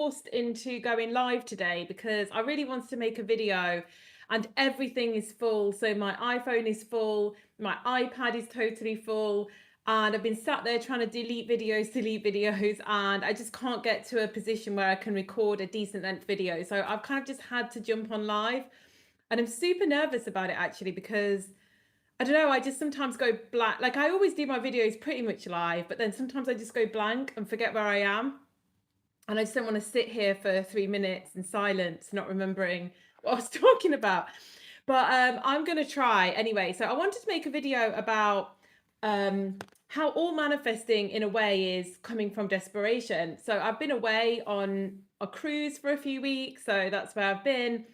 Forced into going live today because I really wanted to make a video and everything is full. So my iPhone is full, my iPad is totally full, and I've been sat there trying to delete videos, and I just can't get to a position where I can record a decent length video. So I've kind of just had to jump on live, and I'm super nervous about it actually because I don't know, I just sometimes go blank. Like I always do my videos pretty much live, but then sometimes I just go blank and forget where I am. And I just don't want to sit here for 3 minutes in silence, not remembering what I was talking about. But I'm going to try anyway. So I wanted to make a video about how all manifesting in a way is coming from desperation. So I've been away on a cruise for a few weeks. So that's where I've been.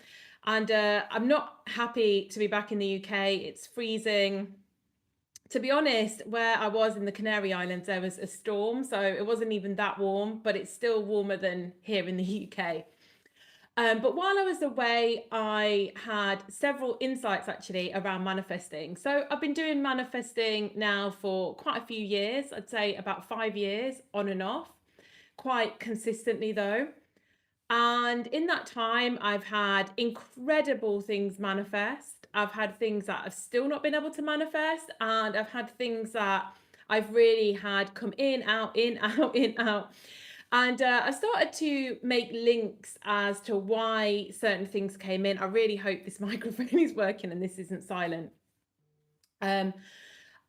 And I'm not happy to be back in the UK. It's freezing. To be honest, where I was in the Canary Islands, there was a storm, so it wasn't even that warm, but it's still warmer than here in the UK. But while I was away, I had several insights actually around manifesting. So I've been doing manifesting now for quite a few years, I'd say about 5 years on and off, quite consistently though. And in that time, I've had incredible things manifest. I've had things that I've still not been able to manifest, and I've had things that I've really had come in, out, in, out, in, out. And I started to make links as to why certain things came in. I really hope this microphone is working and this isn't silent. Um,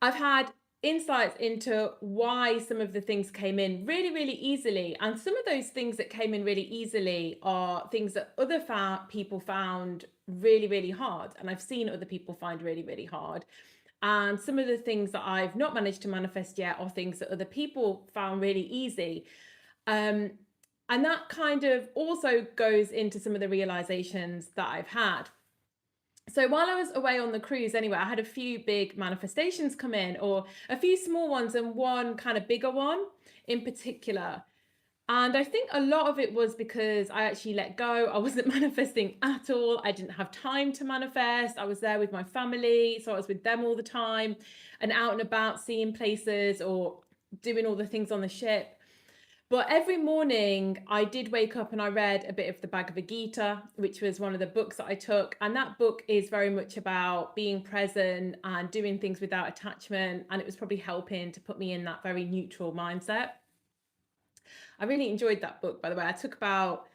I've had insights into why some of the things came in really, really easily. And some of those things that came in really easily are things that other people found really, really hard. And I've seen other people find really, really hard. And some of the things that I've not managed to manifest yet are things that other people found really easy. Um, and that kind of also goes into some of the realizations that I've had. So while I was away on the cruise anyway, I had a few big manifestations come in, or a few small ones and one kind of bigger one in particular. And I think a lot of it was because I actually let go. I wasn't manifesting at all. I didn't have time to manifest. I was there with my family, so I was with them all the time and out and about seeing places or doing all the things on the ship. But every morning I did wake up and I read a bit of the Bhagavad Gita, which was one of the books that I took. And that book is very much about being present and doing things without attachment. And it was probably helping to put me in that very neutral mindset. I really enjoyed that book, by the way. I took about,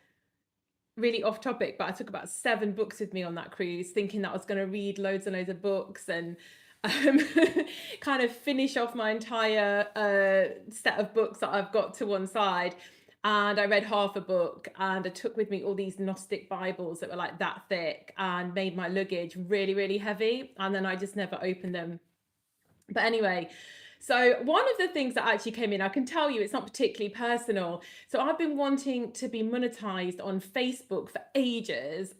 really off topic, but I took about 7 books with me on that cruise, thinking that I was going to read loads and loads of books and um, kind of finish off my entire set of books that I've got to one side. And I read half a book and I took with me all these Gnostic Bibles that were like that thick and made my luggage really, really heavy. And then I just never opened them. But anyway, so one of the things that actually came in, I can tell you it's not particularly personal. So I've been wanting to be monetized on Facebook for ages.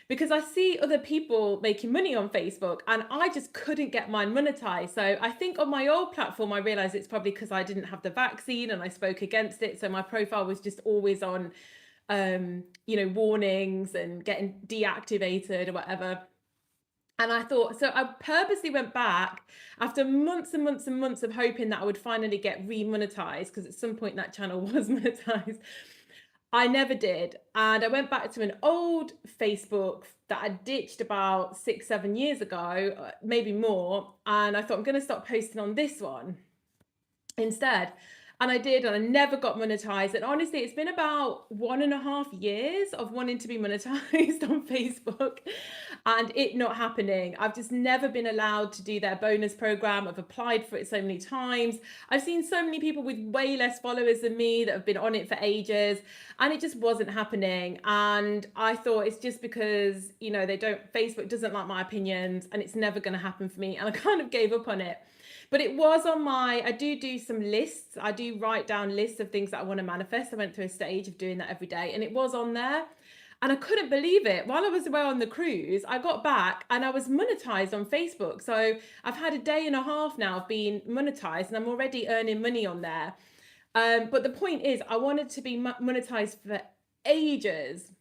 Because I see other people making money on Facebook and I just couldn't get mine monetized. So I think on my old platform, I realized it's probably because I didn't have the vaccine and I spoke against it. So my profile was just always on, warnings and getting deactivated or whatever. And I thought, so I purposely went back after months and months and months of hoping that I would finally get re-monetized, because at some point that channel was monetized. I never did. And I went back to an old Facebook that I ditched about 6, 7 years ago, maybe more. And I thought, I'm going to start posting on this one instead. And I did, and I never got monetized. And honestly, it's been about 1.5 years of wanting to be monetized on Facebook and it not happening. I've just never been allowed to do their bonus program. I've applied for it so many times. I've seen so many people with way less followers than me that have been on it for ages, and it just wasn't happening. And I thought it's just because, Facebook doesn't like my opinions and it's never going to happen for me. And I kind of gave up on it. But it was on I do some lists. I do write down lists of things that I want to manifest. I went through a stage of doing that every day and it was on there. And I couldn't believe it. While I was away on the cruise, I got back and I was monetized on Facebook. So I've had a day and a half now of being monetized and I'm already earning money on there. But the point is, I wanted to be monetized for ages.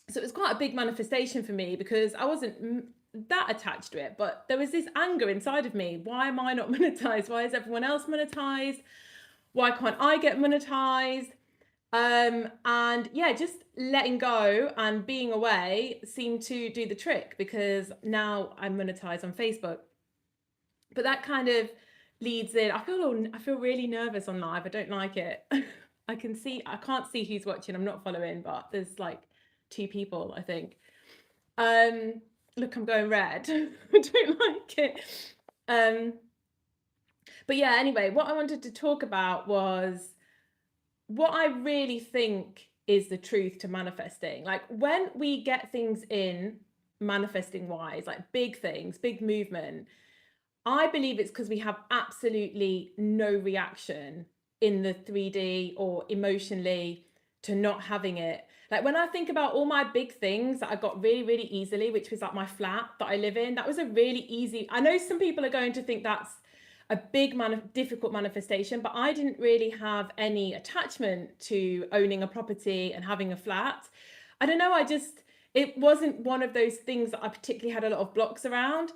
So it was quite a big manifestation for me because I wasn't that attached to it, but there was this anger inside of me. Why am I not monetized? Why is everyone else monetized? Why can't I get monetized? And yeah, just letting go and being away seemed to do the trick because now I'm monetized on Facebook. But that kind of leads in. I feel really nervous on live. I don't like it. I can't see who's watching. I'm not following, but there's like two people, I think. Um, Look, I'm going red. I don't like it. Um, but yeah, anyway, what I wanted to talk about was what I really think is the truth to manifesting. Like when we get things in manifesting wise, like big things, big movement, I believe it's because we have absolutely no reaction in the 3D or emotionally to not having it. Like when I think about all my big things that I got really, really easily, which was like my flat that I live in, that was a really easy. I know some people are going to think that's a difficult manifestation, but I didn't really have any attachment to owning a property and having a flat. I don't know, it wasn't one of those things that I particularly had a lot of blocks around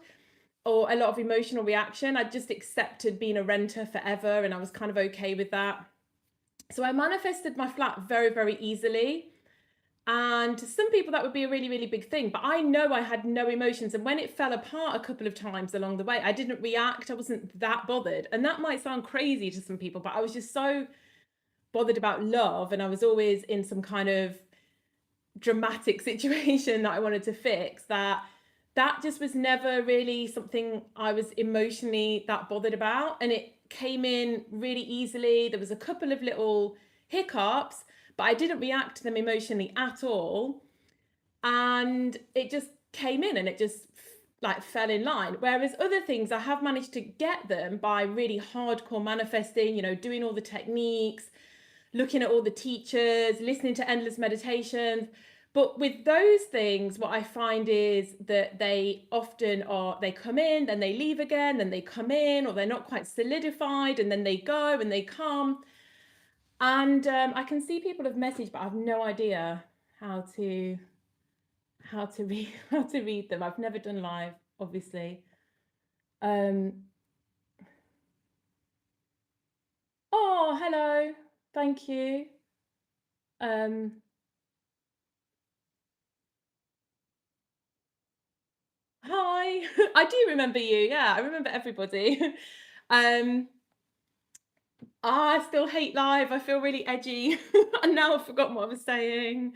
or a lot of emotional reaction. I just accepted being a renter forever and I was kind of okay with that. So I manifested my flat very, very easily. And to some people, that would be a really, really big thing. But I know I had no emotions. And when it fell apart a couple of times along the way, I didn't react. I wasn't that bothered. And that might sound crazy to some people, but I was just so bothered about love. And I was always in some kind of dramatic situation that I wanted to fix that just was never really something I was emotionally that bothered about. And it came in really easily. There was a couple of little hiccups, but I didn't react to them emotionally at all. And it just came in and it just like fell in line. Whereas other things, I have managed to get them by really hardcore manifesting, doing all the techniques, looking at all the teachers, listening to endless meditations. But with those things, what I find is that they often they come in, then they leave again, then they come in, or they're not quite solidified, and then they go and they come. And I can see people have messaged, but I have no idea how to read how to read them. I've never done live, obviously. Um, oh, hello. Thank you. Um, Hi. I do remember you. Yeah, I remember everybody. Um, I still hate live. I feel really edgy. And now I've forgotten what I was saying.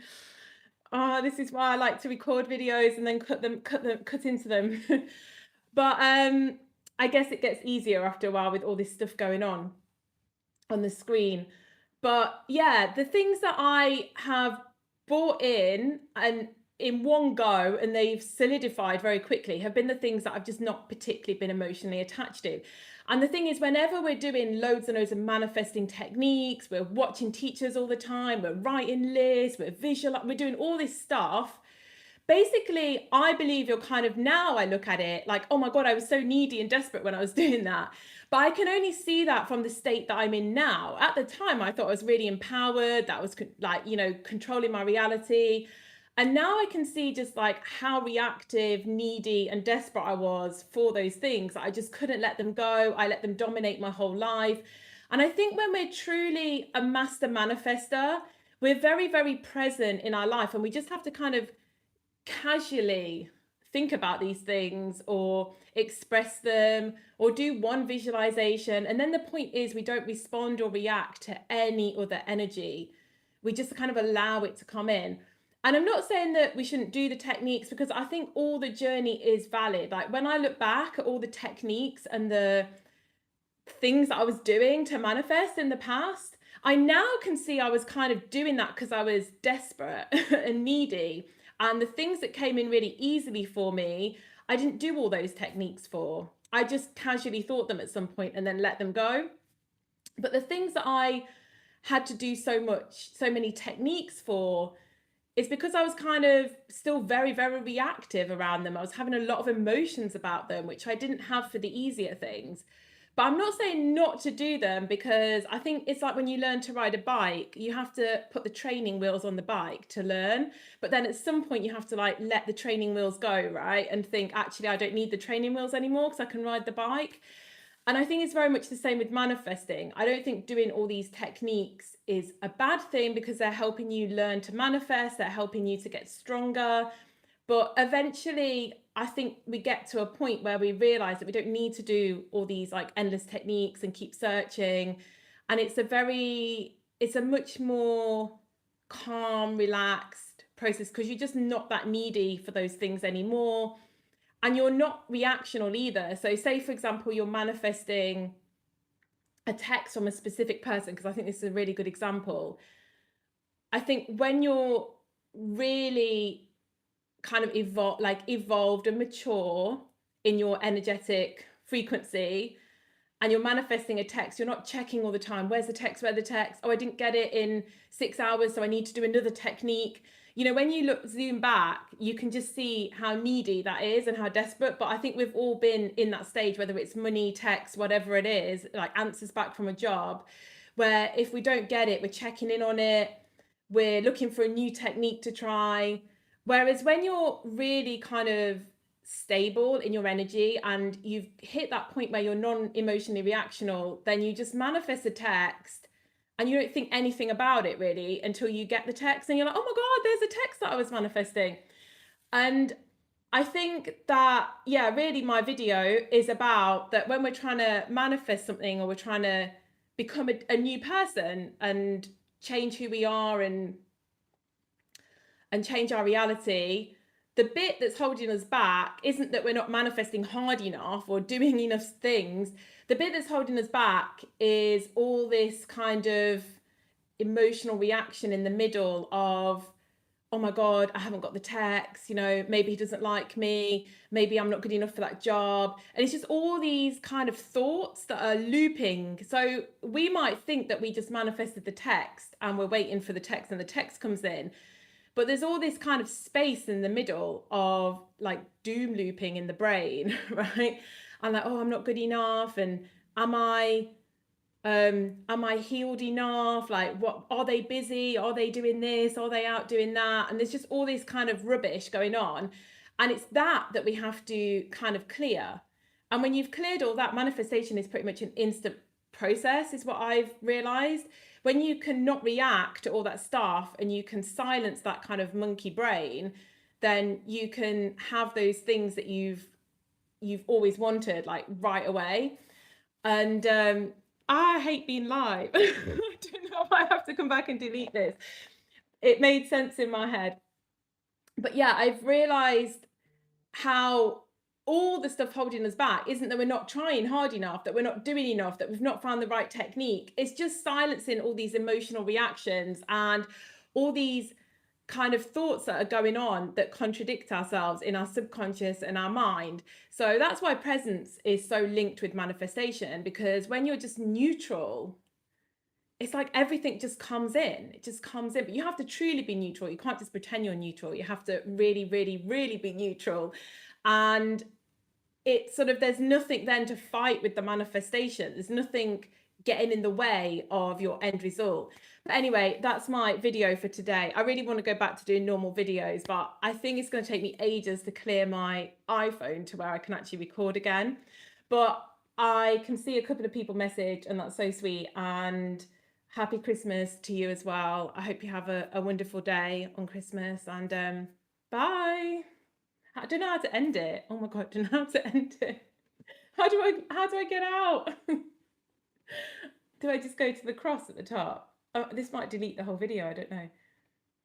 This is why I like to record videos and then cut into them. But I guess it gets easier after a while with all this stuff going on the screen. But yeah, the things that I have bought in and in one go and they've solidified very quickly have been the things that I've just not particularly been emotionally attached to. And the thing is, whenever we're doing loads and loads of manifesting techniques, we're watching teachers all the time, we're writing lists, we're doing all this stuff. Basically, I believe you're kind of now I look at it like, oh my God, I was so needy and desperate when I was doing that. But I can only see that from the state that I'm in now. At the time, I thought I was really empowered, that was like, controlling my reality. And now I can see just like how reactive, needy, and desperate I was for those things. I just couldn't let them go. I let them dominate my whole life. And I think when we're truly a master manifester, we're very, very present in our life and we just have to kind of casually think about these things or express them or do one visualization. And then the point is, we don't respond or react to any other energy. We just kind of allow it to come in. And I'm not saying that we shouldn't do the techniques because I think all the journey is valid. Like when I look back at all the techniques and the things that I was doing to manifest in the past, I now can see I was kind of doing that because I was desperate and needy. And the things that came in really easily for me, I didn't do all those techniques for. I just casually thought them at some point and then let them go. But the things that I had to do so many techniques for, is because I was kind of still very, very reactive around them. I was having a lot of emotions about them, which I didn't have for the easier things. But I'm not saying not to do them because I think it's like when you learn to ride a bike, you have to put the training wheels on the bike to learn. But then at some point you have to like let the training wheels go, right? And think, actually, I don't need the training wheels anymore because I can ride the bike. And I think it's very much the same with manifesting. I don't think doing all these techniques is a bad thing because they're helping you learn to manifest, they're helping you to get stronger. But eventually, I think we get to a point where we realize that we don't need to do all these like endless techniques and keep searching. And it's a much more calm, relaxed process because you're just not that needy for those things anymore. And you're not reactional either. So, say, for example, you're manifesting a text from a specific person, because I think this is a really good example. I think when you're really kind of evolved and mature in your energetic frequency, and you're manifesting a text, you're not checking all the time, where's the text, where the text, oh, I didn't get it in 6 hours, so I need to do another technique. When you zoom back, you can just see how needy that is and how desperate. But I think we've all been in that stage, whether it's money, text, whatever it is, like answers back from a job, where if we don't get it, we're checking in on it, we're looking for a new technique to try. Whereas when you're really kind of stable in your energy and you've hit that point where you're non-emotionally reactional, then you just manifest a text and you don't think anything about it really until you get the text and you're like, oh my God, there's a text that I was manifesting. And I think that, yeah, really my video is about that when we're trying to manifest something or we're trying to become a new person and change who we are and change our reality, the bit that's holding us back isn't that we're not manifesting hard enough or doing enough things. The bit that's holding us back is all this kind of emotional reaction in the middle of, oh my God, I haven't got the text, maybe he doesn't like me, maybe I'm not good enough for that job. And it's just all these kind of thoughts that are looping. So we might think that we just manifested the text and we're waiting for the text and the text comes in. But there's all this kind of space in the middle of like doom looping in the brain, right? I'm like, oh, I'm not good enough. And am I healed enough? Like, what are they busy? Are they doing this? Are they out doing that? And there's just all this kind of rubbish going on. And it's that we have to kind of clear. And when you've cleared all that, manifestation is pretty much an instant process, is what I've realized. When you can not react to all that stuff and you can silence that kind of monkey brain, then you can have those things that you've always wanted, like right away. And I hate being live. I don't know if I have to come back and delete this. It made sense in my head. But yeah, I've realized how all the stuff holding us back isn't that we're not trying hard enough, that we're not doing enough, that we've not found the right technique. It's just silencing all these emotional reactions and all these kind of thoughts that are going on that contradict ourselves in our subconscious and our mind. So that's why presence is so linked with manifestation, because when you're just neutral, it's like everything just comes in. It just comes in. But you have to truly be neutral. You can't just pretend you're neutral. You have to really, really, really be neutral. And it's sort of, there's nothing then to fight with the manifestation. There's nothing getting in the way of your end result. But anyway, that's my video for today. I really want to go back to doing normal videos, but I think it's going to take me ages to clear my iPhone to where I can actually record again. But I can see a couple of people message, and that's so sweet. And happy Christmas to you as well. I hope you have a wonderful day on Christmas, and bye. I don't know how to end it. Oh my God, I don't know how to end it. How do I get out? Do I just go to the cross at the top? Oh, this might delete the whole video, I don't know.